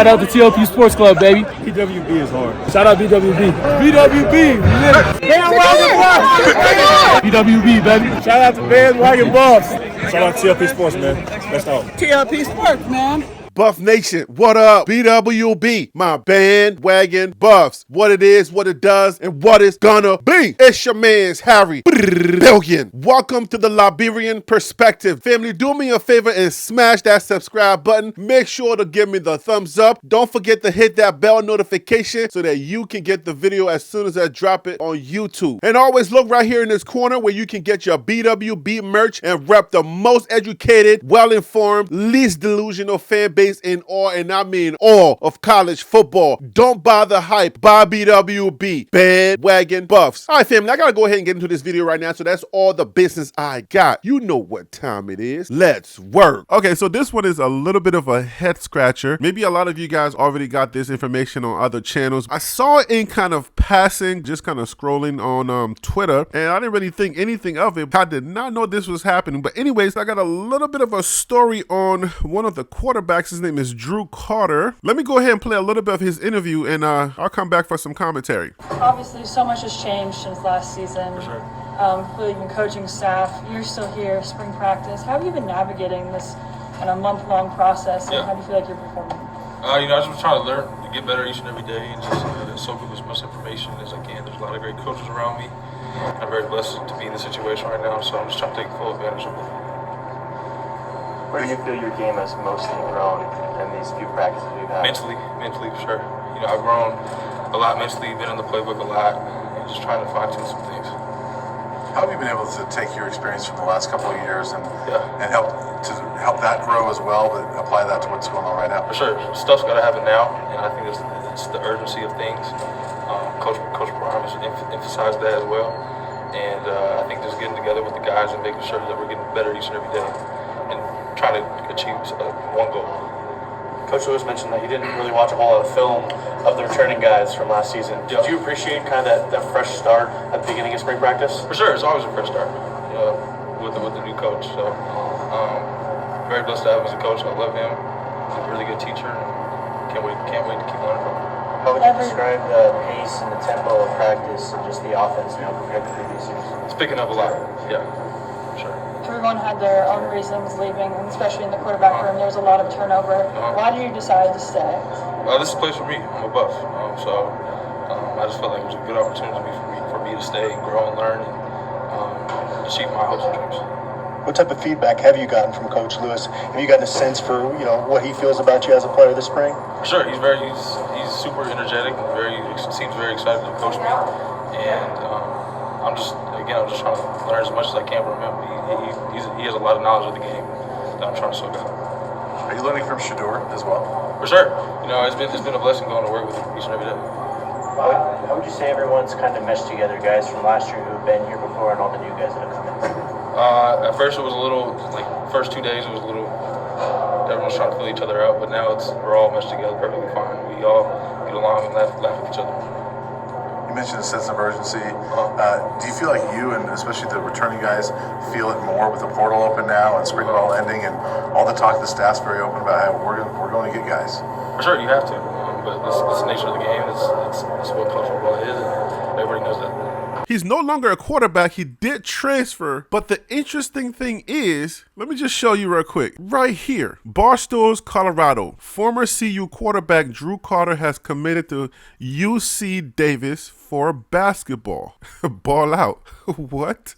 Shout out to TLP Sports Club, baby. BWB is hard. Shout out BWB. BWB. Bandwagon Buffs. BWB, baby. Shout out to Bandwagon Buffs. Shout out to TLP Sports, man. Let's go. TLP Sports, man. Buff Nation, what up? BWB, my bandwagon Buffs. What it is, what it does, and what it's gonna be. It's your man's Harry Billion. Welcome to the Liberian Perspective. Family, do me a favor and smash that subscribe button. Make sure to give me the thumbs up. Don't forget to hit that bell notification so that you can get the video as soon as I drop it on YouTube. And always look right here in this corner where you can get your BWB merch and rep the most educated, well-informed, least delusional fan base in all, and I mean all, of college football. Don't buy the hype. Buy BWB. Bandwagon Buffs. All right, family, I gotta go ahead and get into this video right now, so that's all the business I got. You know what time it is. Let's work. Okay, so this one is a little bit of a head scratcher. Maybe a lot of you guys already got this information on other channels. I saw it in kind of passing, just kind of scrolling on Twitter, and I didn't really think anything of it. I did not know this was happening. But anyways, I got a little bit of a story on one of the quarterbacks. His name is Drew Carter. Let me go ahead and play a little bit of his interview, and I'll come back for some commentary. Obviously, so much has changed since last season. For sure. Including the coaching staff. You're still here, spring practice. How have you been navigating this kind of month-long process, and how do you feel like you're performing? I just been trying to learn to get better each and every day, and just soak up as much information as I can. There's a lot of great coaches around me. I'm very blessed to be in this situation right now, so I'm just trying to take full advantage of it. Where do you feel your game has mostly grown in these few practices we've had? Mentally, for sure. I've grown a lot mentally, been in the playbook a lot, and just trying to fine-tune some things. How have you been able to take your experience from the last couple of years and help that grow as well, but apply that to what's going on right now? For sure. Stuff's got to happen now, and I think it's the urgency of things. Coach Prime has emphasized that as well. And I think just getting together with the guys and making sure that we're getting better each and every day and trying to achieve one goal. Coach Lewis mentioned that you didn't really watch a whole lot of film of the returning guys from last season. Did you appreciate kind of that fresh start at the beginning of spring practice? For sure, it's always a fresh start with the new coach. So very blessed to have him as a coach. I love him. He's a really good teacher. Can't wait to keep learning from him. How would you describe the pace and the tempo of practice and just the offense now compared to previous years? It's picking up a lot. Yeah, for sure. Everyone had their own reasons leaving, and especially in the quarterback room, there was a lot of turnover. Why did you decide to stay? This is a place for me. I'm a Buff, so I just felt like it was a good opportunity for me to stay and grow and learn and achieve my hopes and dreams. What type of feedback have you gotten from Coach Lewis? Have you gotten a sense for what he feels about you as a player this spring? For sure, he's super energetic and seems very excited to coach me, and I'm just trying to learn as much as I can from him. He has a lot of knowledge of the game that I'm trying to soak up. Are you learning from Shedeur as well? For sure. It's been a blessing going to work with him each and every day. How would you say everyone's kind of meshed together, guys from last year who have been here before and all the new guys that have come in? At first it was a little, first 2 days it was a little, everyone's trying to fill each other out, but now we're all meshed together perfectly fine. We all get along and laugh with each other. You mentioned a sense of urgency. Do you feel like you and especially the returning guys feel it more with the portal open now and spring ball ending and all the talk the staff's very open about how we're going to get guys? For sure, you have to. But it's the nature of the game. It's what college football is, and everybody knows that. He's no longer a quarterback. He did transfer. But the interesting thing is, let me just show you real quick. Right here, Barstow's Colorado. Former CU quarterback Drew Carter has committed to UC Davis for basketball. Ball out. What?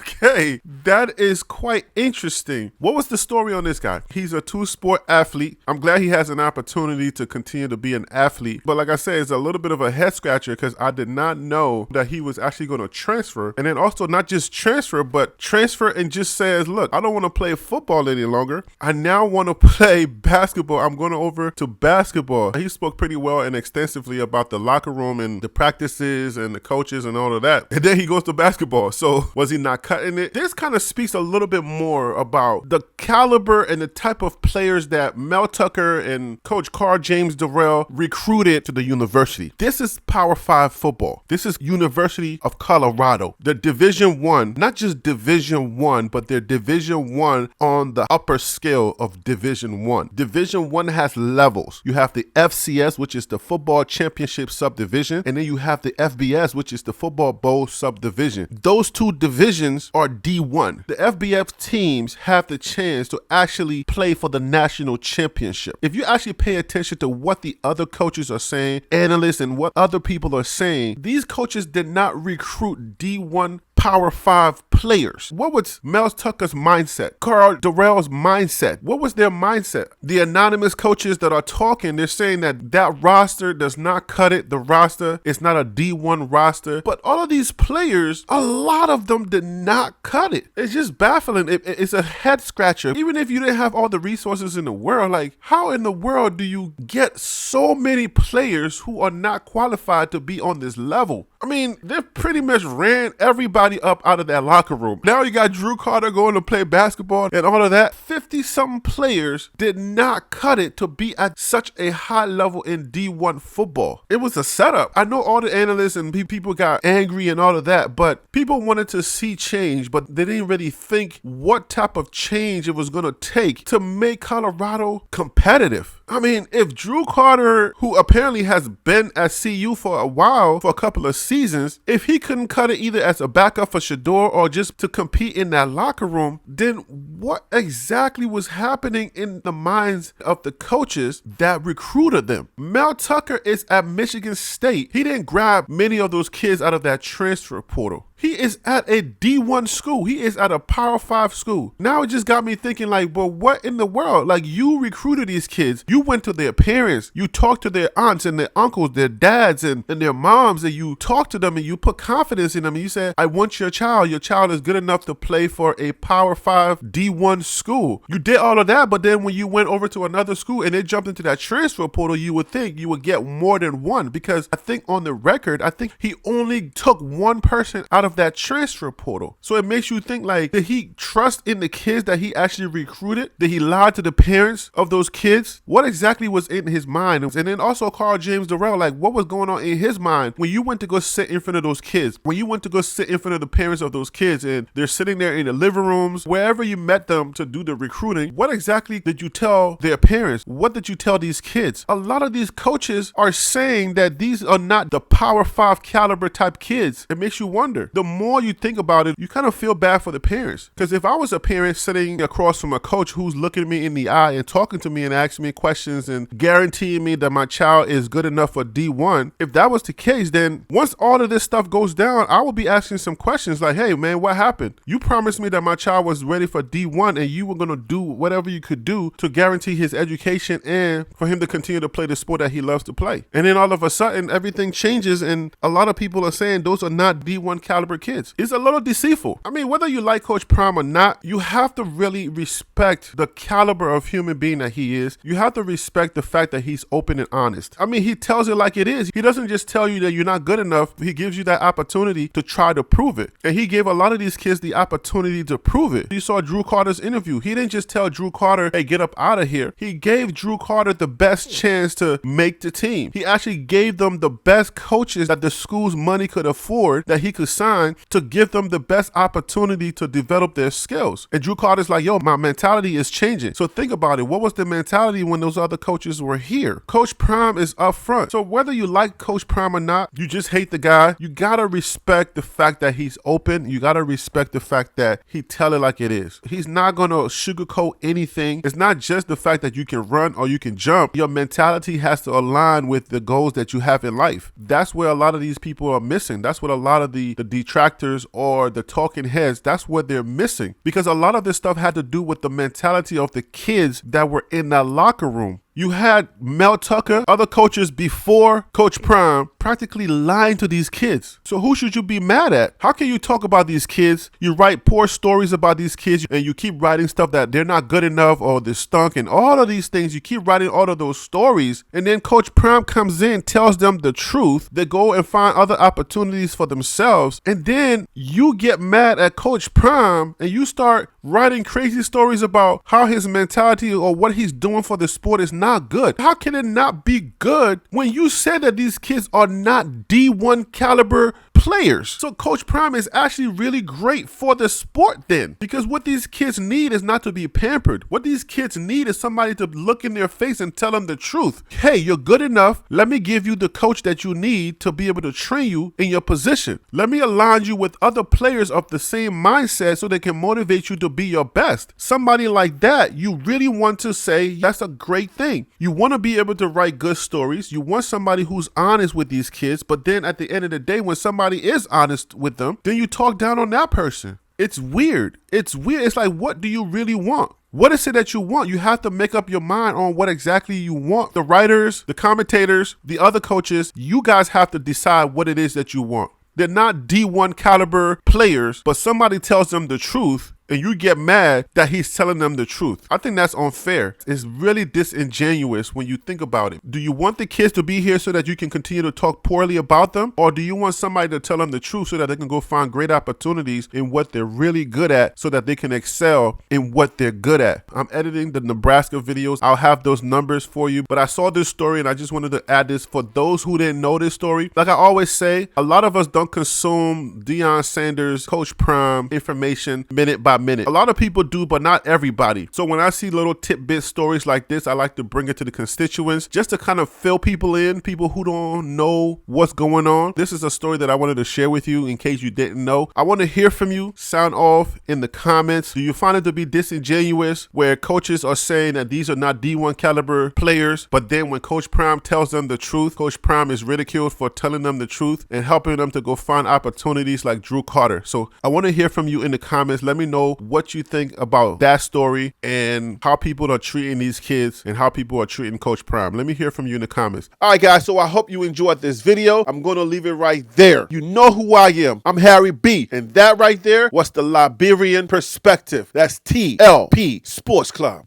Okay, that is quite interesting. What was the story on this guy? He's a two-sport athlete. I'm glad he has an opportunity to continue to be an athlete. But like I said, it's a little bit of a head scratcher because I did not know that he was actually going to transfer. And then also not just transfer, but transfer and just says, look, I don't want to play football any longer. I now want to play basketball. I'm going over to basketball. He spoke pretty well and extensively about the locker room and the practices and the coaches and all of that. And then he goes to basketball. So was he not cut and this kind of speaks a little bit more about the caliber and the type of players that Mel Tucker and Coach Carl James Durrell recruited to the university. This is Power 5 football. This is University of Colorado. The Division I, not just Division I, but they're Division I on the upper scale of Division I. Division I has levels. You have the FCS, which is the Football Championship Subdivision, and then you have the FBS, which is the Football Bowl Subdivision. Those two divisions are D1. The FBS teams have the chance to actually play for the national championship. If you actually pay attention to what the other coaches are saying, analysts, and what other people are saying, these coaches did not recruit D1 Power 5 players. What was Mel Tucker's mindset? Carl Durrell's mindset? What was their mindset? The anonymous coaches that are talking, they're saying that roster does not cut it. The roster is not a D1 roster. But all of these players, a lot of them did not cut it. It's just baffling. It's a head scratcher. Even if you didn't have all the resources in the world, like how in the world do you get so many players who are not qualified to be on this level? I mean, they pretty much ran everybody up out of that locker room. Now you got Drew Carter going to play basketball and all of that. 50-something players did not cut it to be at such a high level in D1 football. It was a setup. I know all the analysts and people got angry and all of that, but people wanted to see change, but they didn't really think what type of change it was going to take to make Colorado competitive. I mean, if Drew Carter, who apparently has been at CU for a while, for a couple of seasons, if he couldn't cut it either as a backup for Shedeur or just to compete in that locker room, then what exactly was happening in the minds of the coaches that recruited them? Mel Tucker is at Michigan State. He didn't grab many of those kids out of that transfer portal. He is at a D1 school. He is at a Power 5 school. Now it just got me thinking like, well, what in the world? Like, you recruited these kids. You went to their parents. You talked to their aunts and their uncles, their dads and their moms, and you talked to them and you put confidence in them. And you said, I want your child. Your child is good enough to play for a Power 5 D1 school. You did all of that, but then when you went over to another school and they jumped into that transfer portal, you would think you would get more than one, because I think on the record, I think he only took one person out of that transfer portal. So it makes you think, like, did he trust in the kids that he actually recruited? Did he lie to the parents of those kids? What exactly was in his mind? And then also Carl James Durrell, like, what was going on in his mind when you went to go sit in front of those kids, when you went to go sit in front of the parents of those kids, and they're sitting there in the living rooms, wherever you met them to do the recruiting? What exactly did you tell their parents? What did you tell these kids? A lot of these coaches are saying that these are not the Power 5 caliber type kids. It makes you wonder. The more you think about it, you kind of feel bad for the parents. Because if I was a parent sitting across from a coach who's looking me in the eye and talking to me and asking me questions and guaranteeing me that my child is good enough for D1, if that was the case, then once all of this stuff goes down, I will be asking some questions like, hey man, what happened? You promised me that my child was ready for D1 and you were going to do whatever you could do to guarantee his education and for him to continue to play the sport that he loves to play. And then all of a sudden, everything changes and a lot of people are saying those are not D1 caliber kids. It's a little deceitful. I mean, whether you like Coach Prime or not, you have to really respect the caliber of human being that he is. You have to respect the fact that he's open and honest. I mean, he tells it like it is. He doesn't just tell you that you're not good enough. He gives you that opportunity to try to prove it. And he gave a lot of these kids the opportunity to prove it. You saw Drew Carter's interview. He didn't just tell Drew Carter, hey, get up out of here. He gave Drew Carter the best chance to make the team. He actually gave them the best coaches that the school's money could afford, that he could sign, to give them the best opportunity to develop their skills. And Drew Carter's like, yo, my mentality is changing. So think about it. What was the mentality when those other coaches were here? Coach Prime is up front. So whether you like Coach Prime or not, you just hate the guy. You gotta respect the fact that he's open. You gotta respect the fact that he tell it like it is. He's not gonna sugarcoat anything. It's not just the fact that you can run or you can jump. Your mentality has to align with the goals that you have in life. That's where a lot of these people are missing. That's what a lot of the detractors or the talking heads, that's what they're missing. Because a lot of this stuff had to do with the mentality of the kids that were in that locker room. You had Mel Tucker, other coaches before Coach Prime practically lying to these kids. So who should you be mad at? How can you talk about these kids? You write poor stories about these kids and you keep writing stuff that they're not good enough or they're stunk and all of these things. You keep writing all of those stories, and then Coach Prime comes in, tells them the truth. They go and find other opportunities for themselves, and then you get mad at Coach Prime and you start writing crazy stories about how his mentality or what he's doing for the sport is not good. How can it not be good when you said that these kids are not D1 caliber players? So Coach Prime is actually really great for the sport then, because what these kids need is not to be pampered. What these kids need is somebody to look in their face and tell them the truth. Hey, you're good enough. Let me give you the coach that you need to be able to train you in your position. Let me align you with other players of the same mindset so they can motivate you to be your best. Somebody like that, you really want to say that's a great thing. You want to be able to write good stories. You want somebody who's honest with these kids, but then at the end of the day, when somebody is honest with them, then you talk down on that person. It's weird. It's weird. It's like, what do you really want? What is it that you want? You have to make up your mind on what exactly you want. The writers, the commentators, the other coaches, you guys have to decide what it is that you want. They're not D1 caliber players, but somebody tells them the truth and you get mad that he's telling them the truth. I think that's unfair. It's really disingenuous when you think about it. Do you want the kids to be here so that you can continue to talk poorly about them? Or do you want somebody to tell them the truth so that they can go find great opportunities in what they're really good at so that they can excel in what they're good at? I'm editing the Nebraska videos. I'll have those numbers for you. But I saw this story and I just wanted to add this for those who didn't know this story. Like I always say, a lot of us don't consume Deion Sanders, Coach Prime information minute by minute. A lot of people do, but not everybody. So when I see little tidbit stories like this, I like to bring it to the constituents just to kind of fill people in, people who don't know what's going on. This is a story that I wanted to share with you in case you didn't know. I want to hear from you. Sound off in the comments. Do you find it to be disingenuous where coaches are saying that these are not D1 caliber players, but then when Coach Prime tells them the truth, Coach Prime is ridiculed for telling them the truth and helping them to go find opportunities like Drew Carter? So I want to hear from you in the comments. Let me know what you think about that story and how people are treating these kids and how people are treating Coach Prime. Let me hear from you in the comments. All right, guys, so I hope you enjoyed this video. I'm going to leave it right there. You know who I am. I'm Harry B. And that right there was the Liberian Perspective. That's TLP Sports Club.